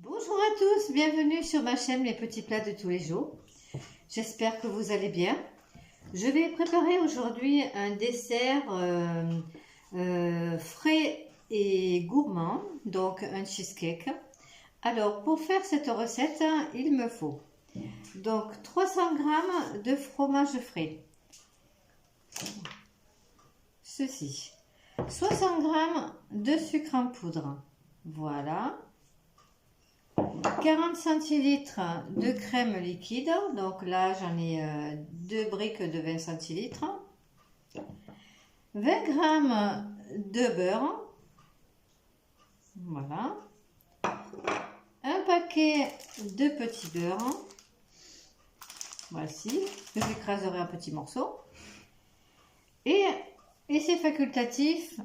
Bonjour à tous, bienvenue sur ma chaîne Mes Petits Plats de tous les jours. J'espère que vous allez bien. Je vais préparer aujourd'hui un dessert frais et gourmand, donc un cheesecake. Alors pour faire cette recette, il me faut donc 300 g de fromage frais, ceci, 60 g de sucre en poudre, voilà. 40 centilitres de crème liquide, donc là j'en ai 2 briques de 20 centilitres, 20 g de beurre, voilà, un paquet de petits beurre, voici, que j'écraserai en petits morceaux, et c'est facultatif,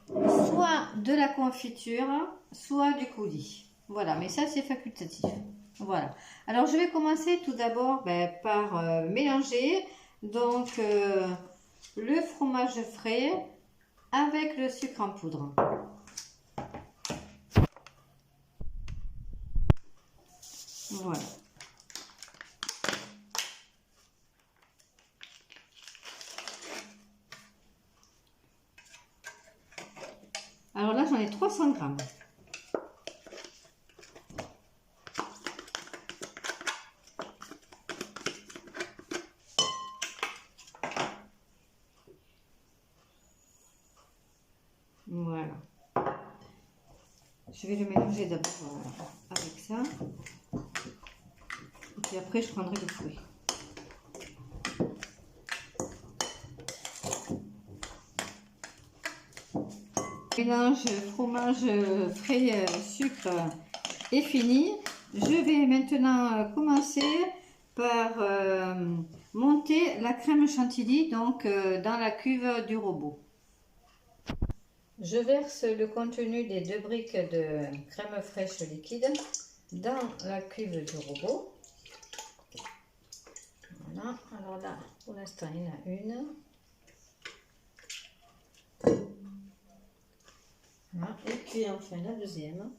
soit de la confiture, soit du coulis. Voilà, mais ça c'est facultatif. Voilà. Alors je vais commencer tout d'abord par mélanger donc le fromage frais avec le sucre en poudre. Voilà. Alors là j'en ai 300 grammes. Voilà. Je vais le mélanger d'abord avec ça. Et puis après, je prendrai le fruit. Mélange fromage frais, sucre est fini. Je vais maintenant commencer par monter la crème chantilly donc dans la cuve du robot. Je verse le contenu des 2 briques de crème fraîche liquide dans la cuve du robot. Voilà, alors là, pour l'instant, il y en a une. Voilà. Et puis enfin la deuxième.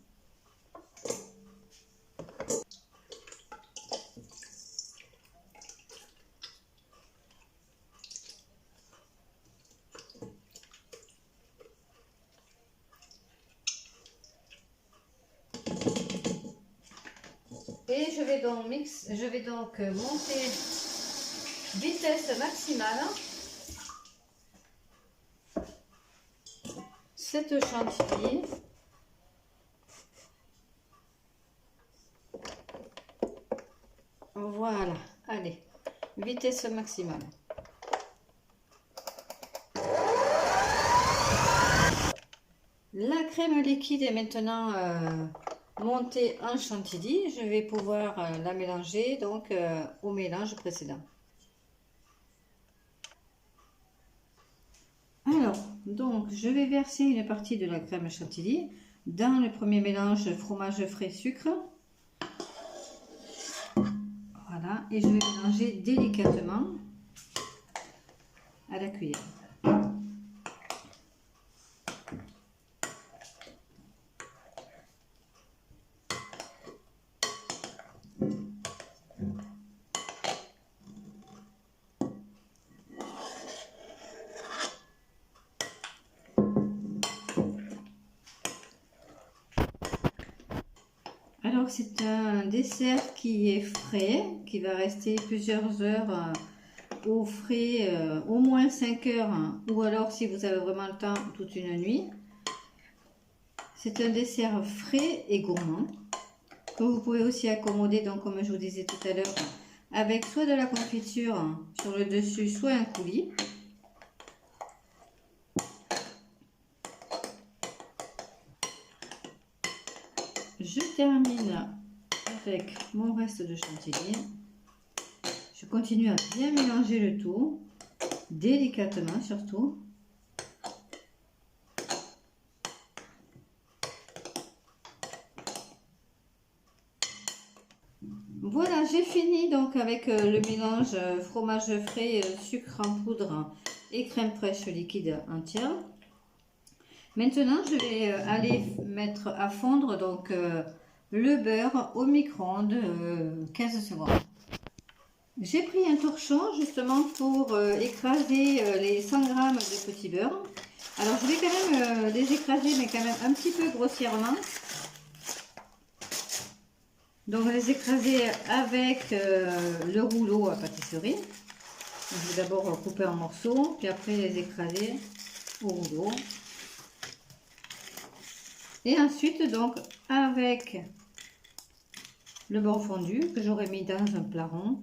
Et je vais donc monter vitesse maximale cette chantilly. Voilà, allez, vitesse maximale. La crème liquide est maintenant montée en chantilly. Je vais pouvoir la mélanger donc au mélange précédent. Alors, donc je vais verser une partie de la crème chantilly dans le premier mélange fromage frais sucre. Voilà, et je vais mélanger délicatement à la cuillère. Alors c'est un dessert qui est frais, qui va rester plusieurs heures au frais, au moins 5 heures, ou alors si vous avez vraiment le temps, toute une nuit. C'est un dessert frais et gourmand, que vous pouvez aussi accommoder, donc comme je vous disais tout à l'heure, avec soit de la confiture sur le dessus, soit un coulis. Je termine avec mon reste de chantilly. Je continue à bien mélanger le tout, délicatement surtout. Voilà, j'ai fini donc avec le mélange fromage frais, sucre en poudre et crème fraîche liquide entière. Maintenant, je vais aller mettre à fondre donc le beurre au micro-ondes 15 secondes. J'ai pris un torchon justement pour écraser les 100 g de petit beurre. Alors je vais quand même les écraser, mais quand même un petit peu grossièrement. Donc les écraser avec le rouleau à pâtisserie. Je vais d'abord couper en morceaux, puis après les écraser au rouleau. Et ensuite donc avec le beurre fondu que j'aurais mis dans un plat rond,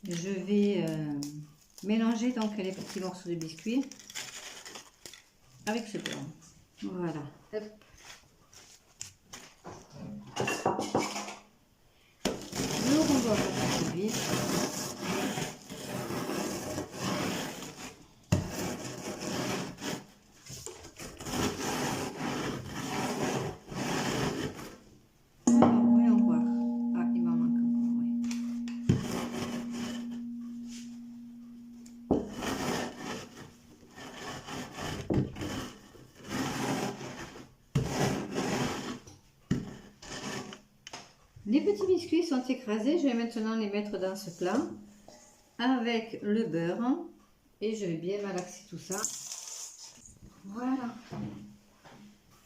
je vais mélanger donc les petits morceaux de biscuit avec ce beurre. Voilà. Hop. Le rouleau à pâtisserie. Les petits biscuits sont écrasés, je vais maintenant les mettre dans ce plat avec le beurre et je vais bien malaxer tout ça. Voilà.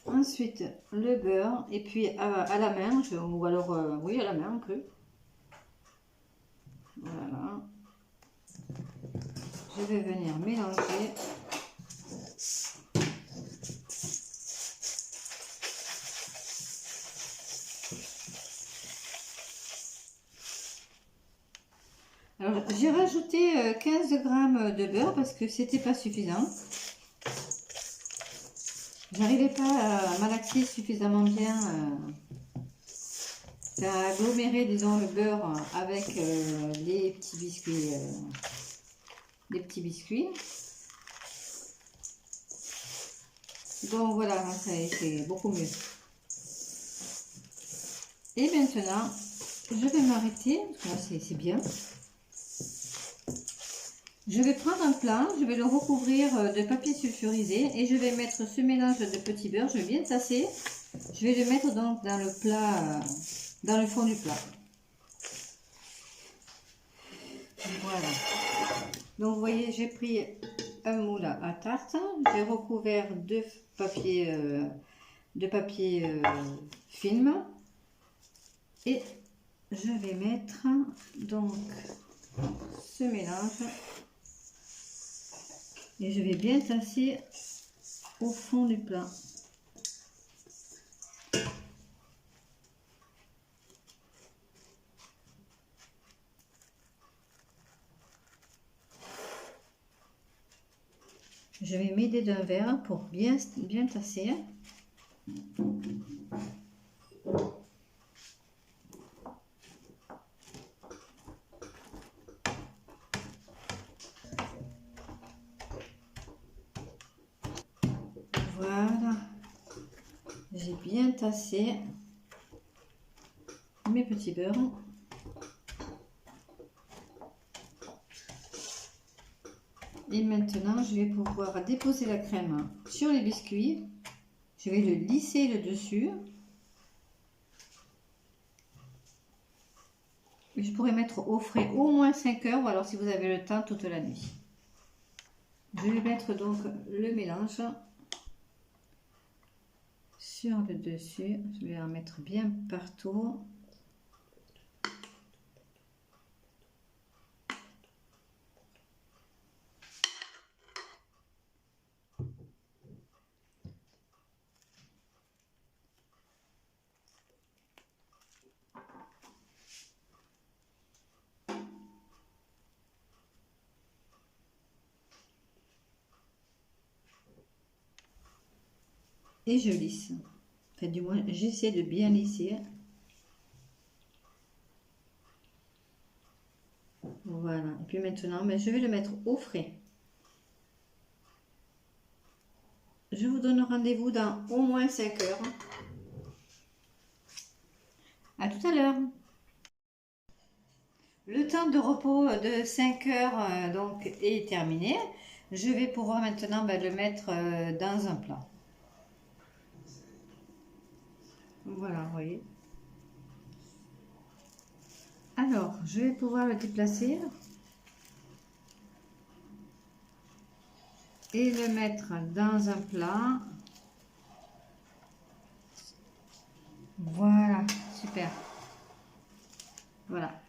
Ensuite le beurre et puis à la main, ou alors oui à la main un peu. Voilà. Je vais venir mélanger. Alors j'ai rajouté 15 g de beurre parce que c'était pas suffisant. J'arrivais pas à malaxer suffisamment bien, à agglomérer disons le beurre avec les petits biscuits. Donc voilà, c'est beaucoup mieux. Et maintenant, je vais m'arrêter, parce que là c'est bien. Je vais prendre un plat, je vais le recouvrir de papier sulfurisé et je vais mettre ce mélange de petit beurre, je vais bien tasser. Je vais le mettre donc dans le plat, dans le fond du plat. Voilà. Donc vous voyez, j'ai pris un moule à tarte, j'ai recouvert de papier film et je vais mettre donc ce mélange et je vais bien tasser au fond du plat. Je vais m'aider d'un verre pour bien tasser. Voilà, j'ai bien tassé mes petits beurres. Et maintenant, je vais pouvoir déposer la crème sur les biscuits. Je vais le lisser le dessus. Et je pourrais mettre au frais au moins 5 heures, ou alors si vous avez le temps, toute la nuit. Je vais mettre donc le mélange sur le dessus. Je vais en mettre bien partout. Et je lisse. Enfin, du moins, j'essaie de bien lisser. Voilà. Et puis maintenant, je vais le mettre au frais. Je vous donne rendez-vous dans au moins 5 heures. À tout à l'heure. Le temps de repos de 5 heures donc est terminé. Je vais pouvoir maintenant le mettre dans un plat. Voilà, vous voyez. Alors, je vais pouvoir le déplacer et le mettre dans un plat. Voilà, super. Voilà.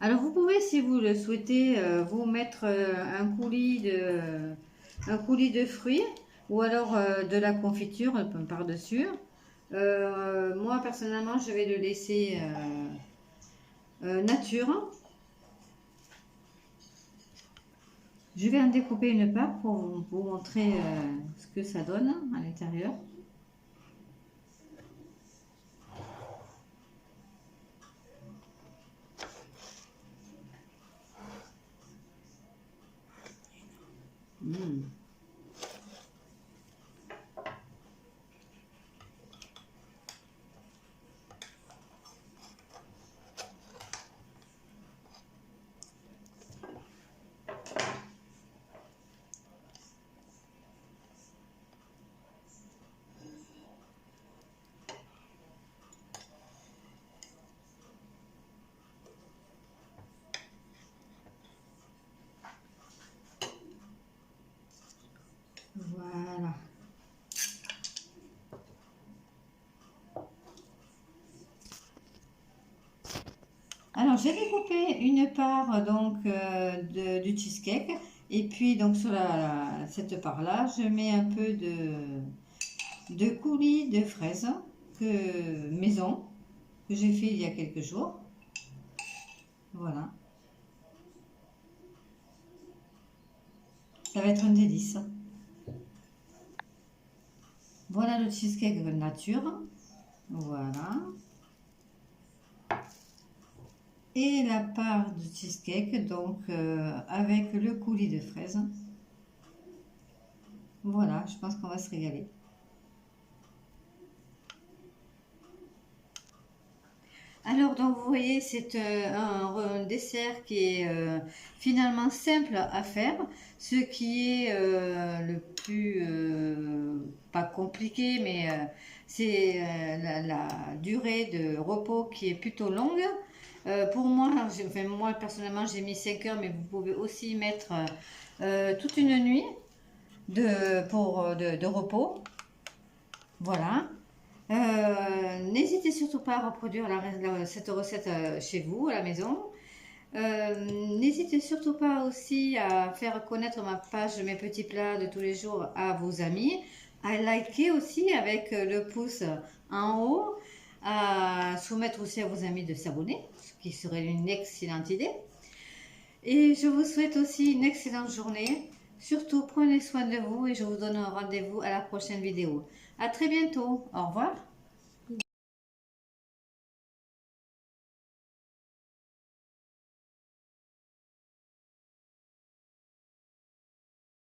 Alors, vous pouvez, si vous le souhaitez, vous mettre un coulis de fruits ou alors de la confiture par-dessus. Moi, personnellement, je vais le laisser nature. Je vais en découper une part pour vous montrer ce que ça donne à l'intérieur. Voilà. Alors, j'ai découpé une part donc du cheesecake et puis donc sur cette part-là, je mets un peu de coulis de fraises maison que j'ai fait il y a quelques jours. Voilà. Ça va être un délice. Voilà le cheesecake nature. Voilà. Et la part de cheesecake, donc avec le coulis de fraises. Voilà, je pense qu'on va se régaler. Alors, donc vous voyez, c'est un dessert qui est finalement simple à faire, ce qui est le plus, pas compliqué, mais c'est la durée de repos qui est plutôt longue. Pour moi, enfin, moi personnellement, j'ai mis 5 heures, mais vous pouvez aussi mettre toute une nuit de repos. Voilà. N'hésitez surtout pas à reproduire cette recette chez vous, à la maison. N'hésitez surtout pas aussi à faire connaître ma page Mes Petits Plats de tous les jours à vos amis, à liker aussi avec le pouce en haut, à soumettre aussi à vos amis de s'abonner, ce qui serait une excellente idée. Et je vous souhaite aussi une excellente journée. Surtout, prenez soin de vous et je vous donne un rendez-vous à la prochaine vidéo. À très bientôt. Au revoir.